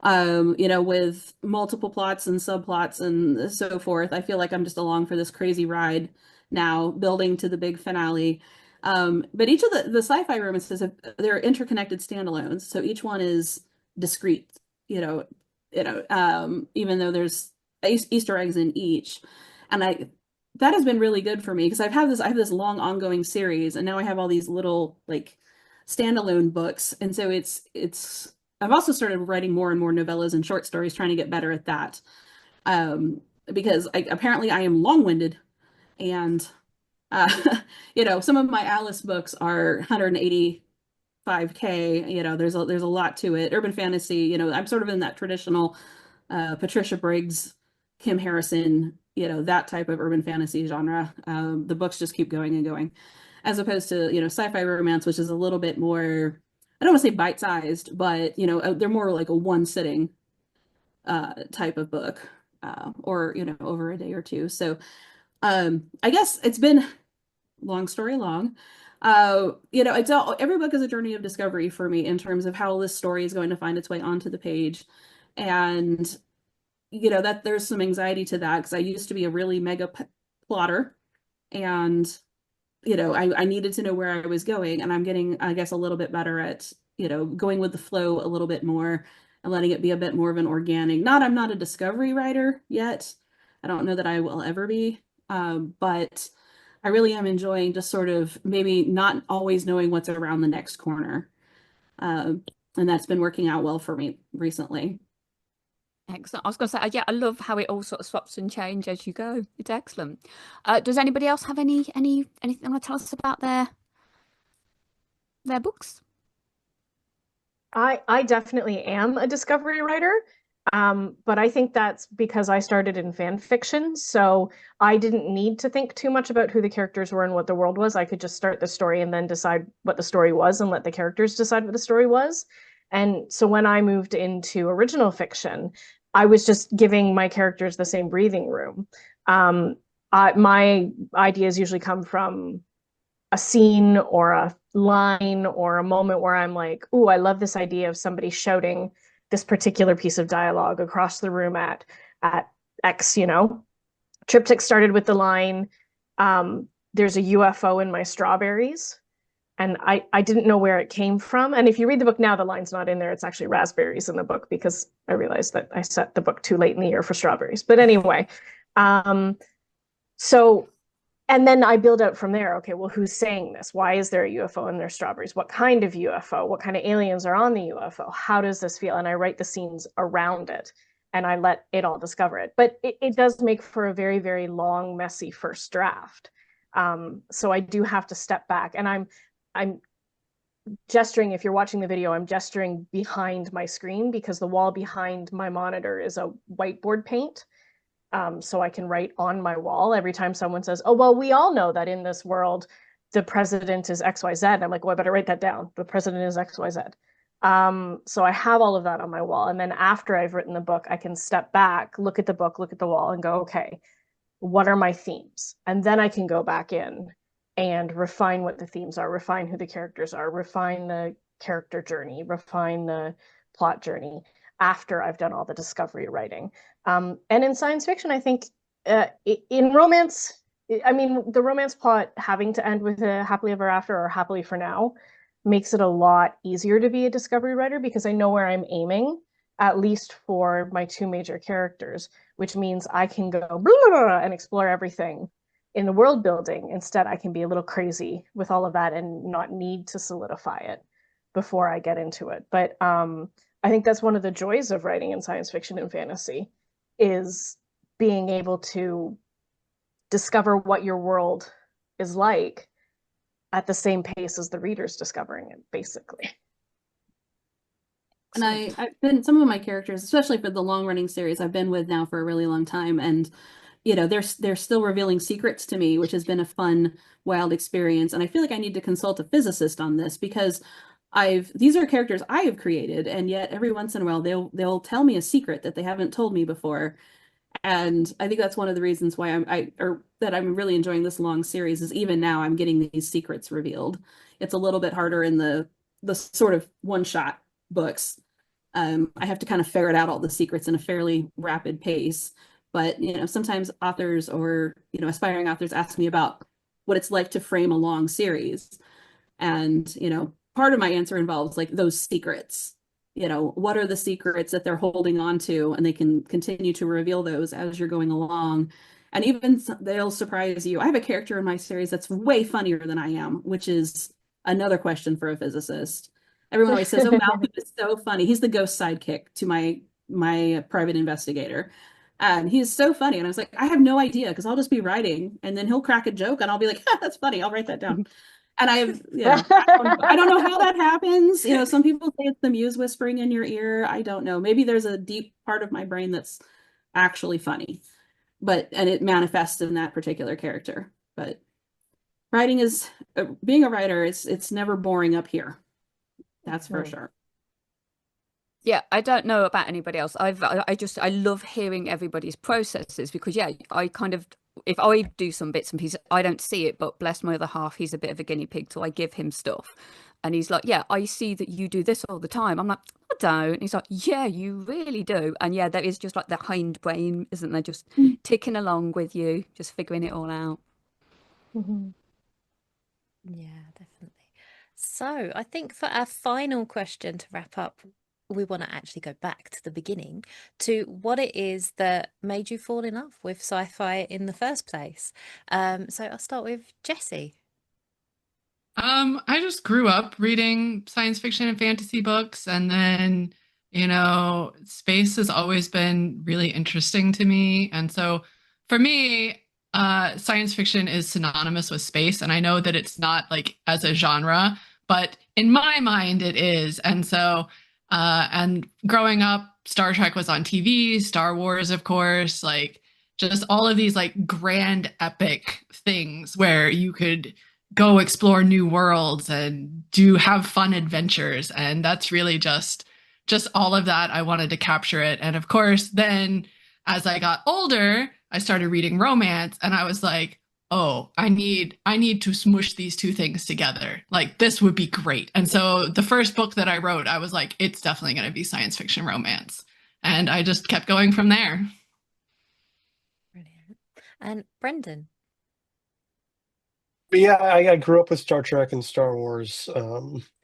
with multiple plots and subplots and so forth, I feel like I'm just along for this crazy ride now, building to the big finale. But each of the sci-fi romances they're interconnected standalones, so each one is discrete, even though there's Easter eggs in each, and that has been really good for me because I have this long ongoing series, and now I have all these little like standalone books, and so it's I've also started writing more and more novellas and short stories, trying to get better at that. Because apparently I am long-winded, and some of my Alice books are 185K. There's a lot to it. Urban fantasy, I'm sort of in that traditional Patricia Briggs, Kim Harrison, that type of urban fantasy genre. The books just keep going and going, as opposed to, sci-fi romance, which is a little bit more, I don't want to say bite-sized, but, they're more like a one sitting type of book, or, over a day or two. So I guess it's been long story long. Every book is a journey of discovery for me in terms of how this story is going to find its way onto the page. And that there's some anxiety to that because I used to be a really mega plotter, and I needed to know where I was going, and I'm getting, I guess, a little bit better at going with the flow a little bit more and letting it be a bit more of an organic. I'm not a discovery writer yet. I don't know that I will ever be, but I really am enjoying just sort of maybe not always knowing what's around the next corner, and that's been working out well for me recently. Excellent. I was going to say, yeah, I love how it all sort of swaps and change as you go. It's excellent. Does anybody else have anything to tell us about their books? I definitely am a discovery writer, but I think that's because I started in fan fiction, so I didn't need to think too much about who the characters were and what the world was. I could just start the story and then decide what the story was and let the characters decide what the story was. And so when I moved into original fiction, I was just giving my characters the same breathing room. My ideas usually come from a scene or a line or a moment where I'm like, "Ooh, I love this idea of somebody shouting this particular piece of dialogue across the room at X." Triptych started with the line, "There's a UFO in my strawberries," and I didn't know where it came from. And if you read the book now, the line's not in there. It's actually raspberries in the book because I realized that I set the book too late in the year for strawberries. But anyway, so. And then I build out from there. Okay, well, who's saying this? Why is there a UFO in their strawberries? What kind of UFO? What kind of aliens are on the UFO? How does this feel? And I write the scenes around it and I let it all discover it. But it does make for a very, very long, messy first draft. So I do have to step back. And I'm gesturing, if you're watching the video, I'm gesturing behind my screen because the wall behind my monitor is a whiteboard paint. So I can write on my wall every time someone says, "Oh, well, we all know that in this world, the president is XYZ." And I'm like, "Well, I better write that down. The president is XYZ." So I have all of that on my wall. And then after I've written the book, I can step back, look at the book, look at the wall and go, "Okay, what are my themes?" And then I can go back in and refine what the themes are, refine who the characters are, refine the character journey, refine the plot journey after I've done all the discovery writing. And in science fiction, I think in romance, I mean, the romance plot having to end with a happily ever after or happily for now makes it a lot easier to be a discovery writer because I know where I'm aiming, at least for my two major characters, which means I can go blah, blah, blah, and explore everything in the world building. Instead, I can be a little crazy with all of that and not need to solidify it before I get into it. But I think that's one of the joys of writing in science fiction and fantasy is being able to discover what your world is like at the same pace as the reader's discovering it, basically. And I've been, some of my characters, especially for the long running series I've been with now for a really long time, and they're still revealing secrets to me, which has been a fun, wild experience. And I feel like I need to consult a physicist on this because these are characters I have created, and yet every once in a while they'll tell me a secret that they haven't told me before. And I think that's one of the reasons why I'm really enjoying this long series is even now I'm getting these secrets revealed. It's a little bit harder in the sort of one-shot books. I have to kind of ferret out all the secrets in a fairly rapid pace. But sometimes authors or aspiring authors ask me about what it's like to frame a long series. And part of my answer involves like those secrets. What are the secrets that they're holding on to, and they can continue to reveal those as you're going along. And even they'll surprise you. I have a character in my series that's way funnier than I am, which is another question for a physicist. Everyone always says, "Oh, Malcolm is so funny. He's the ghost sidekick to my private investigator. And he's so funny." And I was like, I have no idea, because I'll just be writing and then he'll crack a joke and I'll be like, "That's funny. I'll write that down." And I don't know how that happens. Some people say it's the muse whispering in your ear. I don't know. Maybe there's a deep part of my brain that's actually funny, and it manifests in that particular character. But writing being a writer, it's never boring up here. That's for sure. Yeah, I don't know about anybody else. I love hearing everybody's processes because I kind of, if I do some bits and pieces, I don't see it, but bless my other half, he's a bit of a guinea pig, so I give him stuff. And he's like, "Yeah, I see that you do this all the time." I'm like, "I don't." And he's like, "Yeah, you really do." And yeah, there is just like the hind brain, isn't there? Just ticking along with you, just figuring it all out. Yeah, definitely. So I think for our final question to wrap up, we want to actually go back to the beginning to what it is that made you fall in love with sci-fi in the first place. So I'll start with Jessie. I just grew up reading science fiction and fantasy books, and then You know, space has always been really interesting to me. And so for me, science fiction is synonymous with space. And I know that it's not like as a genre, but in my mind it is. And so, and growing up, Star Trek was on TV, Star Wars, of course, like just all of these like grand epic things where you could go explore new worlds and do have fun adventures. And that's really just all of that. I wanted to capture it. And of course, then as I got older, I started reading romance and I was like, oh, I need to smush these two things together. Like this would be great. And so the first book that I wrote, I was like, it's definitely going to be science fiction romance. And I just kept going from there. Brilliant. And Brendan. But yeah, I grew up with Star Trek and Star Wars,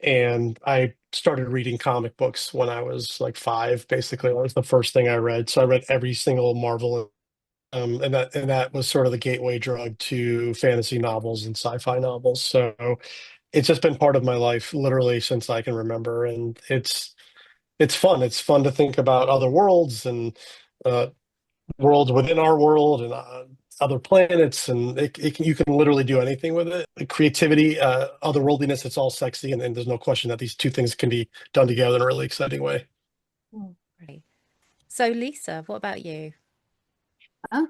and I started reading comic books when I was like 5. Basically, that was the first thing I read. So I read every single Marvel, and that was sort of the gateway drug to fantasy novels and sci-fi novels. So it's just been part of my life literally since I can remember, and it's fun. It's fun to think about other worlds and uh, worlds within our world and other planets, and you can literally do anything with it. The creativity, otherworldliness, it's all sexy, and there's no question that these two things can be done together in a really exciting way. Great. So Lisa, what about you?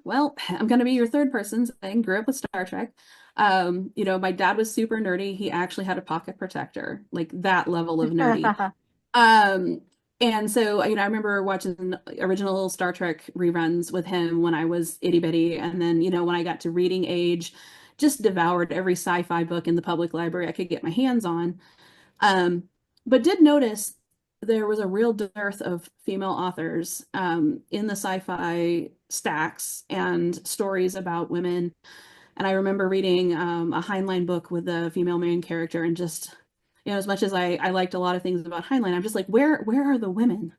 Well, I'm going to be your third person saying grew up with Star Trek. My dad was super nerdy. He actually had a pocket protector, like that level of nerdy. Um, and so, I remember watching original Star Trek reruns with him when I was itty bitty. And then, when I got to reading age, just devoured every sci-fi book in the public library I could get my hands on. But did notice there was a real dearth of female authors in the sci-fi stacks and stories about women. And I remember reading a Heinlein book with a female main character, and just, as much as I liked a lot of things about Heinlein, I'm just like, where are the women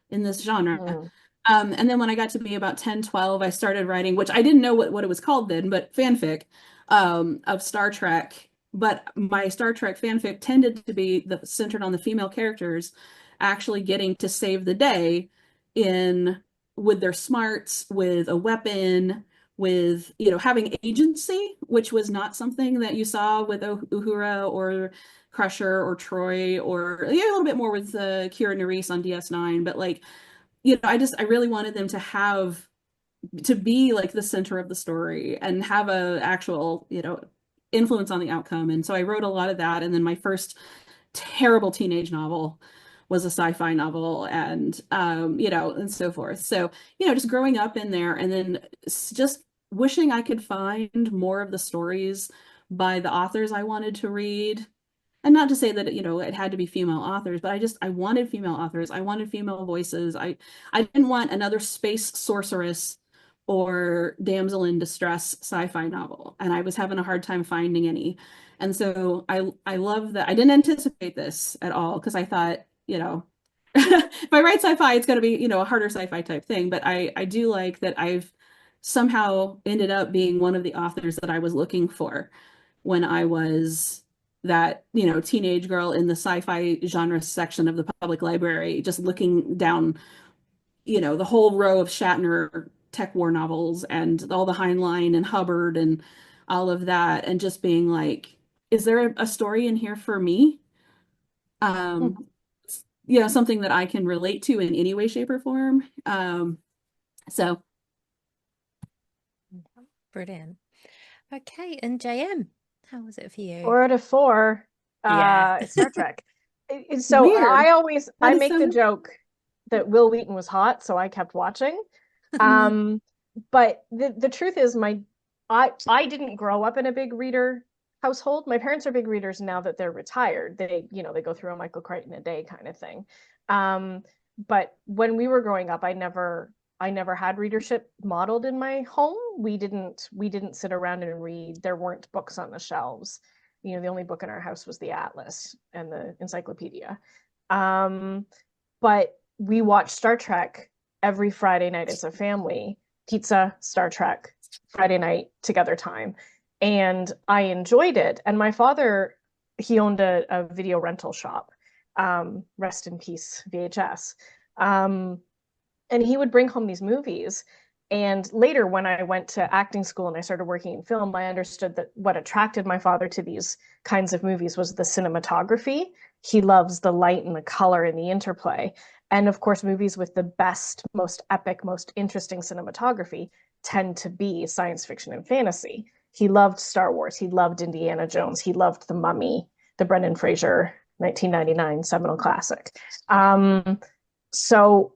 in this genre? And then when I got to be about 10, 12, I started writing, which I didn't know what it was called then, but fanfic of Star Trek. But my Star Trek fanfic tended to be centered on the female characters actually getting to save the day with their smarts, with a weapon, with having agency, which was not something that you saw with Uhura or Crusher or Troy, or a little bit more with Kira Nerys on DS9. But like, I really wanted them to be like the center of the story and have a actual influence on the outcome. And so I wrote a lot of that. And then my first terrible teenage novel was a sci-fi novel, and and so forth. So just growing up in there, and then just wishing I could find more of the stories by the authors I wanted to read. And not to say that it had to be female authors, but I wanted female authors. I wanted female voices. I didn't want another space sorceress or damsel in distress sci-fi novel, and I was having a hard time finding any. And so I love that. I didn't anticipate this at all, because I thought, if I write sci-fi, it's going to be, a harder sci-fi type thing. But I do like that I've somehow ended up being one of the authors that I was looking for when I was that, teenage girl in the sci-fi genre section of the public library, just looking down, the whole row of Shatner tech war novels and all the Heinlein and Hubbard and all of that, and just being like, is there a story in here for me? Something that I can relate to in any way, shape, or form. So Brilliant. Okay, and JM, how was it for you? 4 out of 4. Yeah. Star Trek. So Weird. I make the joke that Will Wheaton was hot, so I kept watching. But the truth is, I didn't grow up in a big reader household. My parents are big readers now that they're retired. They go through a Michael Crichton a day kind of thing. But when we were growing up, I never had readership modeled in my home. We didn't sit around and read. There weren't books on the shelves. The only book in our house was the Atlas and the encyclopedia. But we watched Star Trek every Friday night as a family. Pizza, Star Trek, Friday night together time. And I enjoyed it. And my father, he owned a video rental shop. Rest in peace, VHS. And he would bring home these movies. And later, when I went to acting school and I started working in film, I understood that what attracted my father to these kinds of movies was the cinematography. He loves the light and the color and the interplay. And of course, movies with the best, most epic, most interesting cinematography tend to be science fiction and fantasy. He loved Star Wars. He loved Indiana Jones. He loved The Mummy, the Brendan Fraser 1999 seminal classic. So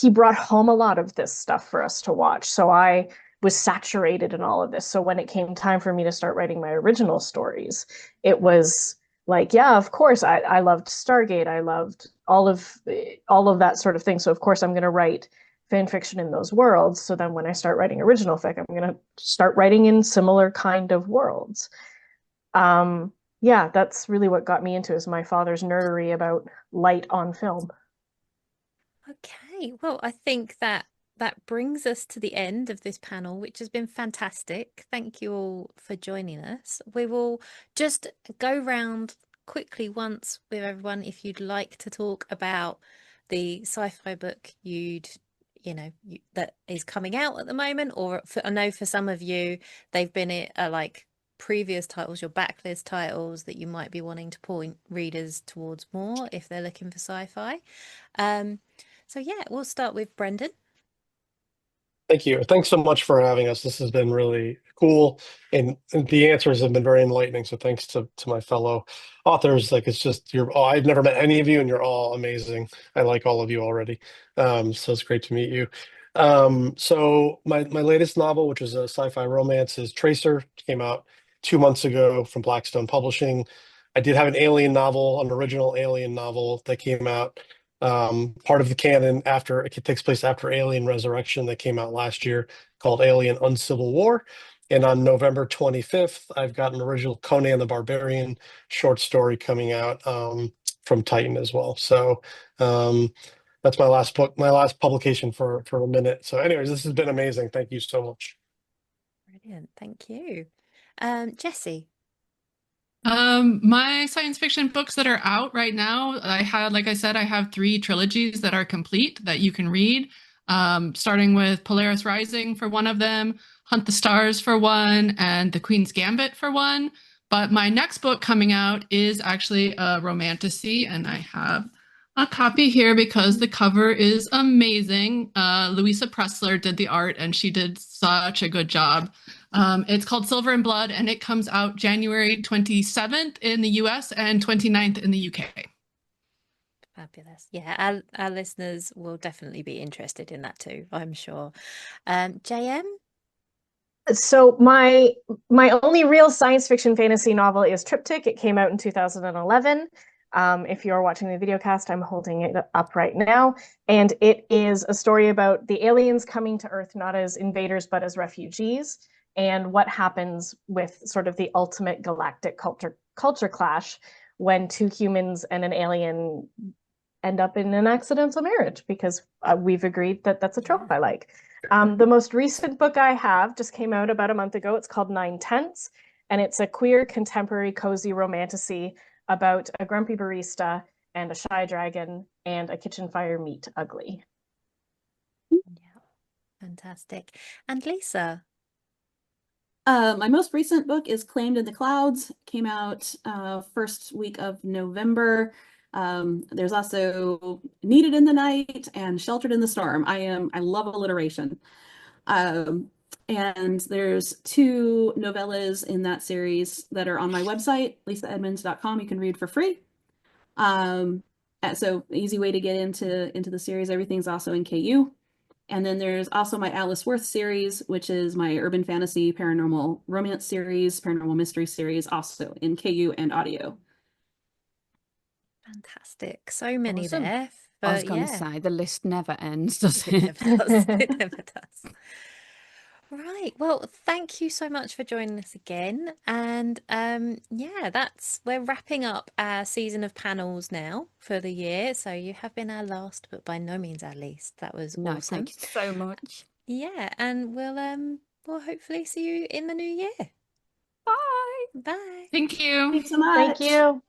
he brought home a lot of this stuff for us to watch. So I was saturated in all of this. So when it came time for me to start writing my original stories, it was like, yeah, of course, I loved Stargate. I loved all of that sort of thing. So of course I'm going to write fan fiction in those worlds. So then when I start writing original fic, I'm going to start writing in similar kind of worlds. Yeah, that's really what got me into, is my father's nerdery about light on film. Okay, well, I think that brings us to the end of this panel, which has been fantastic. Thank you all for joining us. We will just go round quickly once with everyone if you'd like to talk about the sci-fi book that is coming out at the moment, or I know for some of you they've been like previous titles, your backlist titles that you might be wanting to point readers towards more if they're looking for sci-fi. So yeah, we'll start with Brendan. Thank you. Thanks so much for having us. This has been really cool, and the answers have been very enlightening. So thanks to my fellow authors. Like, it's just I've never met any of you, and you're all amazing. I like all of you already. So it's great to meet you. So my latest novel, which is a sci-fi romance, is Tracer. Came out 2 months ago from Blackstone Publishing. I did have an alien novel, an original alien novel that came out, part of the canon after it takes place after Alien Resurrection, that came out last year, called Alien Uncivil War. And on November 25th, I've got an original Conan the Barbarian short story coming out from Titan as well. So that's my last book, my last publication for a minute. So anyways, this has been amazing. Thank you so much. Brilliant. Thank you. Jessie. My science fiction books that are out right now, like I said, I have 3 trilogies that are complete that you can read, starting with Polaris Rising for one of them, Hunt the Stars for one, and The Queen's Gambit for one. But my next book coming out is actually a romantasy, and I have a copy here because the cover is amazing. Louisa Pressler did the art, and she did such a good job. It's called Silver and Blood, and it comes out January 27th in the US and 29th in the UK. Fabulous. Yeah, our listeners will definitely be interested in that too, I'm sure. JM? So my only real science fiction fantasy novel is Triptych. It came out in 2011. If you're watching the video cast, I'm holding it up right now. And it is a story about the aliens coming to Earth not as invaders, but as refugees, and what happens with sort of the ultimate galactic culture clash when 2 humans and an alien end up in an accidental marriage, because we've agreed that that's a trope I like. The most recent book I have just came out about a month ago. It's called 9/10, and it's a queer contemporary cozy romantasy about a grumpy barista and a shy dragon and a kitchen fire meet ugly. Yeah, fantastic. And Lisa? My most recent book is Claimed in the Clouds. Came out first week of November. There's also Needed in the Night and Sheltered in the Storm. I love alliteration. And there's 2 novellas in that series that are on my website, lisaedmonds.com. You can read for free. So easy way to get into the series. Everything's also in KU. And then there's also my Alice Worth series, which is my urban fantasy paranormal romance series, paranormal mystery series, also in KU and audio. Fantastic. So many Awesome. there. I was going to say, the list never ends, does it? It never does. It never does. Right. Well, thank you so much for joining us again. And yeah, we're wrapping up our season of panels now for the year. So you have been our last, but by no means our least. That was awesome. Thank you so much. Yeah, and we'll hopefully see you in the new year. Bye. Bye. Thank you. Thanks so much. Thank you.